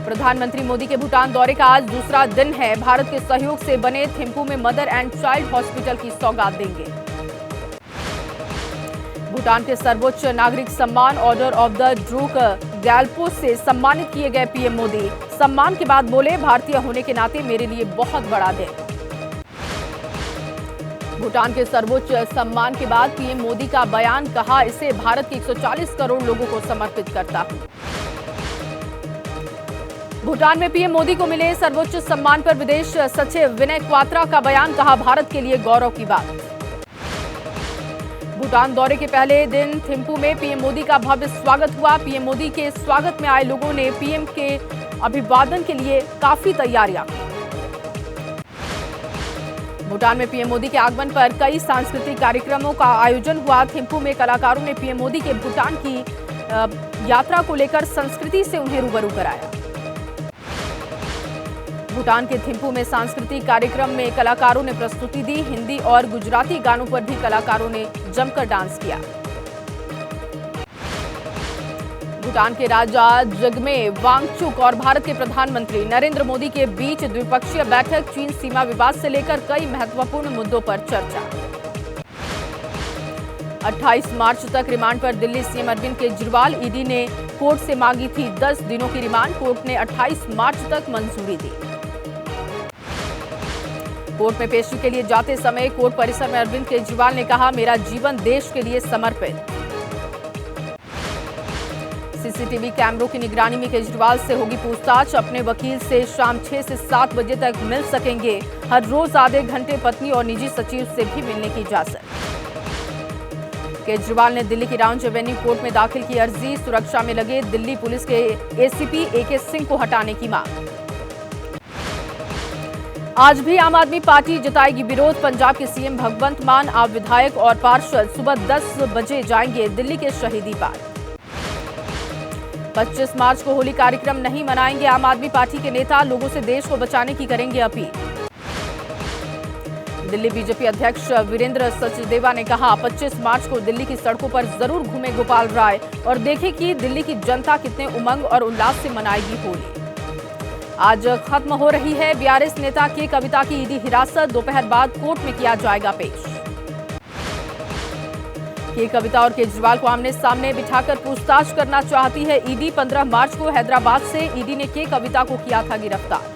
प्रधानमंत्री मोदी के भूटान दौरे का आज दूसरा दिन है। भारत के सहयोग से बने थिम्पू में मदर एंड चाइल्ड हॉस्पिटल की सौगात देंगे। भूटान के सर्वोच्च नागरिक सम्मान order of the Druk Gyalpo से सम्मानित किए गए पीएम मोदी। सम्मान के बाद बोले, भारतीय होने के नाते मेरे लिए बहुत बड़ा दिन। भूटान के सर्वोच्च सम्मान के बाद पीएम मोदी का बयान, कहा इसे भारत के 140 करोड़ लोगों को समर्पित करता हूं। भूटान में पीएम मोदी को मिले सर्वोच्च सम्मान पर विदेश सचिव विनय क्वात्रा का बयान, कहा भारत के लिए गौरव की बात। भूटान दौरे के पहले दिन थिम्पू में पीएम मोदी का भव्य स्वागत हुआ। पीएम मोदी के स्वागत में आए लोगों ने पीएम के अभिवादन के लिए काफी तैयारियां की। भूटान में पीएम मोदी के आगमन पर कई सांस्कृतिक कार्यक्रमों का आयोजन हुआ। थिम्पू में कलाकारों ने पीएम मोदी के भूटान की यात्रा को लेकर संस्कृति से उन्हें रूबरू कराया। भूटान के थिम्पू में सांस्कृतिक कार्यक्रम में कलाकारों ने प्रस्तुति दी। हिंदी और गुजराती गानों पर भी कलाकारों ने जमकर डांस किया। भूटान के राजा जगमे वांगचुक और भारत के प्रधानमंत्री नरेंद्र मोदी के बीच द्विपक्षीय बैठक। चीन सीमा विवाद से लेकर कई महत्वपूर्ण मुद्दों पर चर्चा। 28 मार्च तक रिमांड पर दिल्ली सीएम अरविंद केजरीवाल। ईडी ने कोर्ट से मांगी थी 10 दिनों की रिमांड। कोर्ट ने 28 मार्च तक मंजूरी दी। कोर्ट में पेशी के लिए जाते समय कोर्ट परिसर में अरविंद केजरीवाल ने कहा, मेरा जीवन देश के लिए समर्पित। सीसीटीवी कैमरों की निगरानी में केजरीवाल से होगी पूछताछ। अपने वकील से शाम 6 से 7 बजे तक मिल सकेंगे। हर रोज आधे घंटे पत्नी और निजी सचिव से भी मिलने की इजाजत। केजरीवाल ने दिल्ली की राउंड एवेन्यू कोर्ट में दाखिल की अर्जी। सुरक्षा में लगे दिल्ली पुलिस के एसीपी एके सिंह को हटाने की मांग। आज भी आम आदमी पार्टी जताएगी विरोध। पंजाब के सीएम भगवंत मान, आप विधायक और पार्षद सुबह 10 बजे जाएंगे दिल्ली के शहीदी पार्क। 25 मार्च को होली कार्यक्रम नहीं मनाएंगे आम आदमी पार्टी के नेता। लोगों से देश को बचाने की करेंगे अपील। दिल्ली बीजेपी अध्यक्ष वीरेंद्र सचदेवा ने कहा, 25 मार्च को दिल्ली की सड़कों पर जरूर घूमे गोपाल राय और देखें कि दिल्ली की जनता कितने उमंग और उल्लास से मनाएगी होली। आज खत्म हो रही है बीआरएस नेता के कविता की ईडी हिरासत। दोपहर बाद कोर्ट में किया जाएगा पेश। के कविता और केजरीवाल को आमने सामने बिठाकर पूछताछ करना चाहती है ईडी। 15 मार्च को हैदराबाद से ईडी ने के कविता को किया था गिरफ्तार।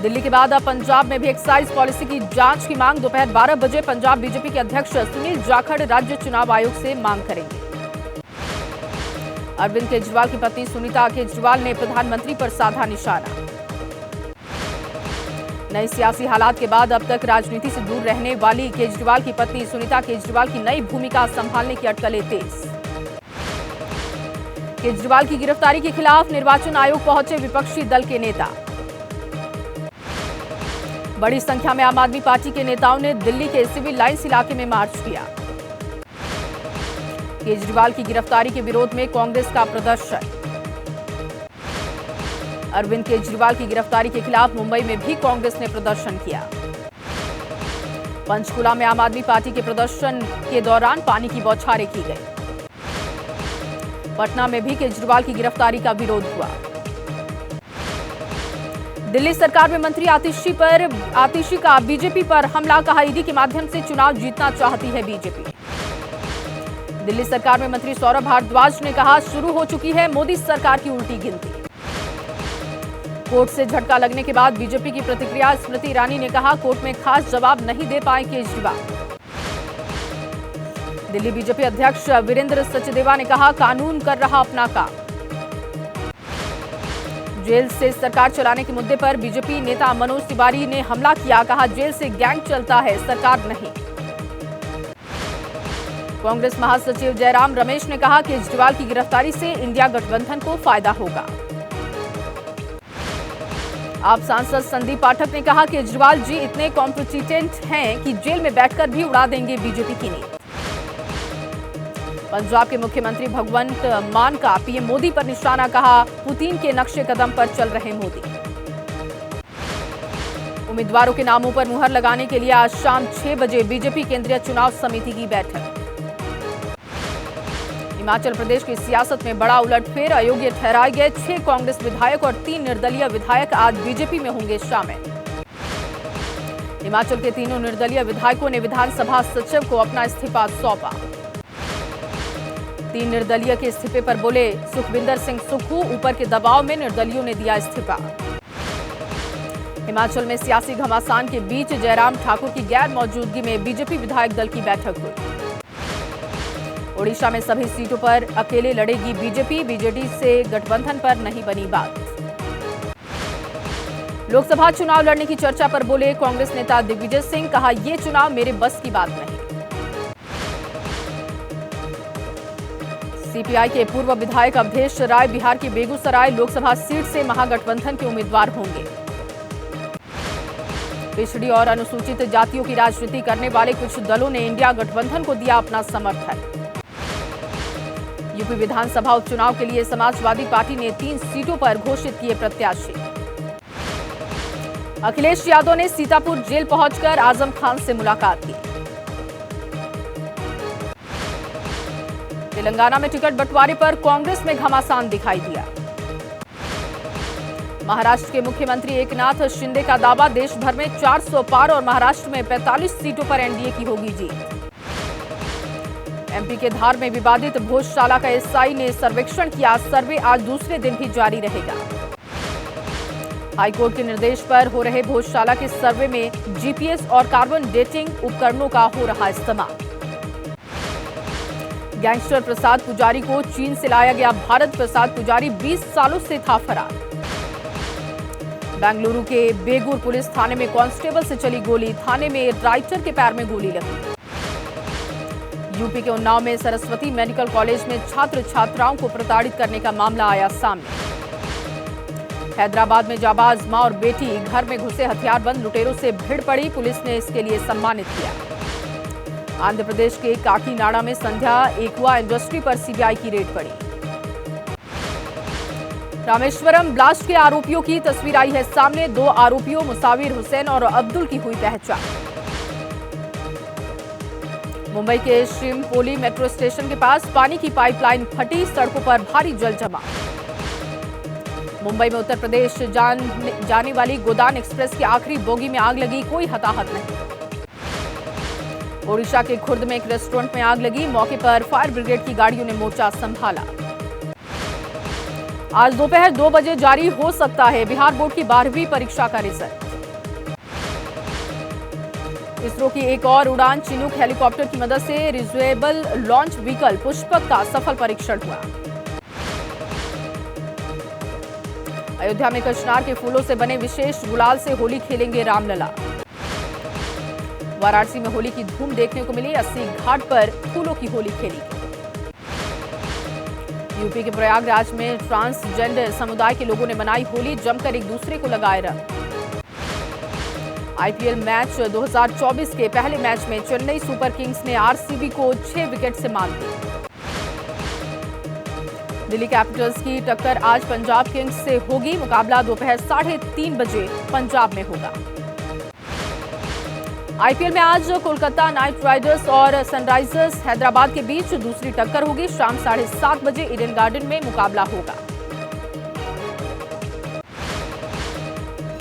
दिल्ली के बाद अब पंजाब में भी एक्साइज पॉलिसी की जांच की मांग। दोपहर 12 बजे पंजाब बीजेपी के अध्यक्ष सुनील जाखड़ राज्य चुनाव आयोग से मांग करेंगे। अरविंद केजरीवाल की पत्नी सुनीता केजरीवाल ने प्रधानमंत्री पर साधा निशाना। नए सियासी हालात के बाद अब तक राजनीति से दूर रहने वाली केजरीवाल की पत्नी सुनीता केजरीवाल की नई भूमिका संभालने की अटकलें तेज। केजरीवाल की गिरफ्तारी के खिलाफ निर्वाचन आयोग पहुंचे विपक्षी दल के नेता। बड़ी संख्या में आम आदमी पार्टी के नेताओं ने दिल्ली के सिविल लाइंस इलाके में मार्च किया। केजरीवाल की गिरफ्तारी के विरोध में कांग्रेस का प्रदर्शन। अरविंद केजरीवाल की गिरफ्तारी के खिलाफ मुंबई में भी कांग्रेस ने प्रदर्शन किया। पंचकुला में आम आदमी पार्टी के प्रदर्शन के दौरान पानी की बौछारें की गई। पटना में भी केजरीवाल की गिरफ्तारी का विरोध हुआ। दिल्ली सरकार में मंत्री आतिशी का बीजेपी पर हमला, कहा ईडी के माध्यम से चुनाव जीतना चाहती है बीजेपी। दिल्ली सरकार में मंत्री सौरभ भारद्वाज ने कहा, शुरू हो चुकी है मोदी सरकार की उल्टी गिनती। कोर्ट से झटका लगने के बाद बीजेपी की प्रतिक्रिया। स्मृति ईरानी ने कहा, कोर्ट में खास जवाब नहीं दे पाए केजरीवाल। दिल्ली बीजेपी अध्यक्ष वीरेंद्र सचदेवा ने कहा, कानून कर रहा अपना काम। जेल से सरकार चलाने के मुद्दे पर बीजेपी नेता मनोज तिवारी ने हमला किया, कहा जेल से गैंग चलता है, सरकार नहीं। कांग्रेस महासचिव जयराम रमेश ने कहा, केजरीवाल की गिरफ्तारी से इंडिया गठबंधन को फायदा होगा। आप सांसद संदीप पाठक ने कहा, केजरीवाल जी इतने कॉम्पिटिटेंट हैं कि जेल में बैठकर भी उड़ा देंगे बीजेपी की नींद। पंजाब के मुख्यमंत्री भगवंत मान का पीएम मोदी पर निशाना, कहा पुतिन के नक्शे कदम पर चल रहे मोदी। उम्मीदवारों के नामों पर मुहर लगाने के लिए आज शाम 6 बजे बीजेपी केंद्रीय चुनाव समिति की बैठक। हिमाचल प्रदेश की सियासत में बड़ा उलटफेर, अयोग्य ठहराए गए 6 कांग्रेस विधायक और 3 निर्दलीय विधायक आज बीजेपी में होंगे शामिल। हिमाचल के तीनों निर्दलीय विधायकों ने विधानसभा सचिव को अपना इस्तीफा सौंपा। 3 निर्दलीय के इस्तीफे पर बोले सुखविंदर सिंह सुक्खू, ऊपर के दबाव में निर्दलीयों ने दिया इस्तीफा। हिमाचल में सियासी घमासान के बीच जयराम ठाकुर की गैर मौजूदगी में बीजेपी विधायक दल की बैठक हुई। ओडिशा में सभी सीटों पर अकेले लड़ेगी बीजेपी, बीजेडी से गठबंधन पर नहीं बनी बात। लोकसभा चुनाव लड़ने की चर्चा पर बोले कांग्रेस नेता दिग्विजय सिंह, कहा ये चुनाव मेरे बस की बात नहीं। सीपीआई के पूर्व विधायक अवधेश राय बिहार की बेगूसराय लोकसभा सीट से महागठबंधन के उम्मीदवार होंगे। पिछड़ी और अनुसूचित जातियों की राजनीति करने वाले कुछ दलों ने इंडिया गठबंधन को दिया अपना समर्थन। यूपी विधानसभा उपचुनाव के लिए समाजवादी पार्टी ने 3 सीटों पर घोषित किए प्रत्याशी। अखिलेश यादव ने सीतापुर जेल पहुंचकर आजम खान से मुलाकात की। तेलंगाना में टिकट बंटवारे पर कांग्रेस में घमासान दिखाई दिया। महाराष्ट्र के मुख्यमंत्री एकनाथ शिंदे का दावा, देश भर में 400 पार और महाराष्ट्र में 45 सीटों पर एनडीए की होगी जीत। एमपी के धार में विवादित भोजशाला का एसआई ने सर्वेक्षण किया, सर्वे आज दूसरे दिन भी जारी रहेगा। हाईकोर्ट के निर्देश पर हो रहे भोजशाला के सर्वे में जीपीएस और कार्बन डेटिंग उपकरणों का हो रहा इस्तेमाल। गैंगस्टर प्रसाद पुजारी को चीन से लाया गया भारत। प्रसाद पुजारी 20 सालों से था फरार। बेंगलुरु के बेगूर पुलिस थाने में कांस्टेबल से चली गोली, थाने में राइटर के पैर में गोली लगी। यूपी के उन्नाव में सरस्वती मेडिकल कॉलेज में छात्र छात्राओं को प्रताड़ित करने का मामला आया सामने। हैदराबाद में जाबाज मां और बेटी घर में घुसे हथियारबंद लुटेरों से भिड़ पड़ी, पुलिस ने इसके लिए सम्मानित किया। आंध्र प्रदेश के काकीनाडा में संध्या एक्वा इंडस्ट्री पर सीबीआई की रेड पड़ी। रामेश्वरम ब्लास्ट के आरोपियों की तस्वीर आई है सामने। 2 आरोपियों मुसाविर हुसैन और अब्दुल की हुई पहचान। मुंबई के श्रीमपोली मेट्रो स्टेशन के पास पानी की पाइपलाइन फटी, सड़कों पर भारी जल जमाव। मुंबई में उत्तर प्रदेश जाने वाली गोदान एक्सप्रेस की आखिरी बोगी में आग लगी, कोई हताहत नहीं। ओडिशा के खुर्द में एक रेस्टोरेंट में आग लगी, मौके पर फायर ब्रिगेड की गाड़ियों ने मोर्चा संभाला। आज दोपहर 2 बजे जारी हो सकता है बिहार बोर्ड की 12वीं परीक्षा का रिजल्ट। इसरो की एक और उड़ान चिनूक हेलीकॉप्टर की मदद से रियूजेबल लॉन्च व्हीकल पुष्पक का सफल परीक्षण हुआ। अयोध्या में कचनार के फूलों से बने विशेष गुलाल से होली खेलेंगे रामलला। वाराणसी में होली की धूम देखने को मिली, 80 घाट पर फूलों की होली खेली गई। यूपी के प्रयागराज में ट्रांसजेंडर समुदाय के लोगों ने मनाई होली, जमकर एक दूसरे को लगाए रंग। आईपीएल मैच 2024 के पहले मैच में चेन्नई सुपर किंग्स ने आरसीबी को 6 विकेट से मात दी। दिल्ली कैपिटल्स की टक्कर आज पंजाब किंग्स से होगी, मुकाबला दोपहर 3:30 बजे पंजाब में होगा। आईपीएल में आज कोलकाता नाइट राइडर्स और सनराइजर्स हैदराबाद के बीच दूसरी टक्कर होगी, शाम 7:30 बजे ईडन गार्डन में मुकाबला होगा।